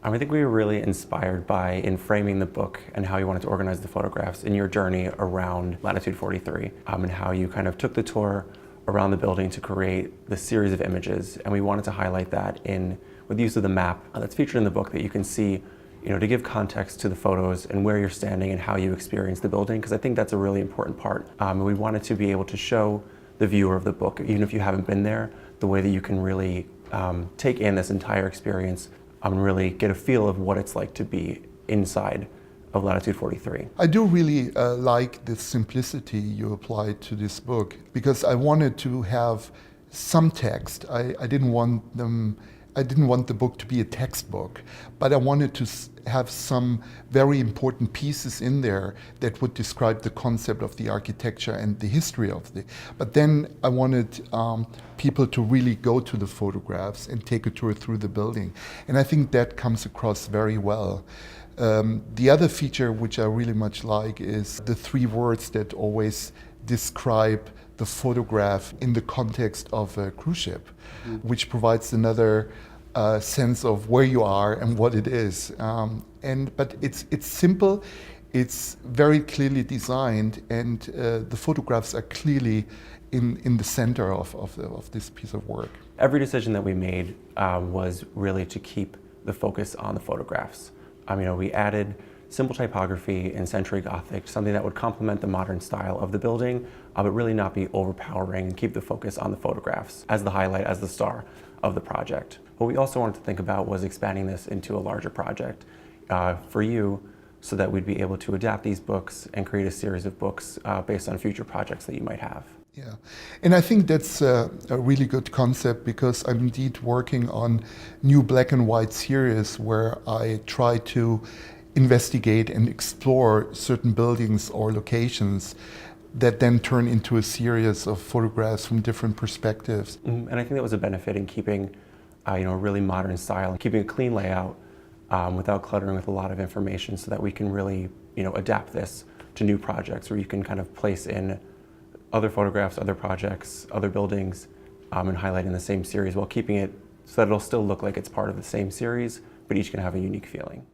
I think we were really inspired by, in framing the book and how you wanted to organize the photographs in your journey around Latitude 43, and how you kind of took the tour around the building to create the series of images. And we wanted to highlight that with the use of the map that's featured in the book, that you can see, to give context to the photos and where you're standing and how you experience the building, because I think that's a really important part. We wanted to be able to show the viewer of the book, even if you haven't been there, the way that you can really take in this entire experience and really get a feel of what it's like to be inside of Latitude 43. I do really like the simplicity you applied to this book, because I wanted to have some text. I didn't want the book to be a textbook, but I wanted to have some very important pieces in there that would describe the concept of the architecture and the history of the. But then I wanted people to really go to the photographs and take a tour through the building. And I think that comes across very well. The other feature which I really much like is the three words that always describe the photograph in the context of a cruise ship, which provides another sense of where you are and what it is. But it's simple, it's very clearly designed, and the photographs are clearly in the center of this piece of work. Every decision that we made was really to keep the focus on the photographs. We added simple typography in Century Gothic, something that would complement the modern style of the building, but really not be overpowering, and keep the focus on the photographs as the highlight, as the star of the project. What we also wanted to think about was expanding this into a larger project for you, so that we'd be able to adapt these books and create a series of books based on future projects that you might have. Yeah, and I think that's a really good concept, because I'm indeed working on new black and white series where I try to investigate and explore certain buildings or locations that then turn into a series of photographs from different perspectives. And I think that was a benefit in keeping a really modern style and keeping a clean layout without cluttering with a lot of information, so that we can really adapt this to new projects where you can kind of place in other photographs, other projects, other buildings, and highlighting the same series while keeping it so that it'll still look like it's part of the same series, but each can have a unique feeling.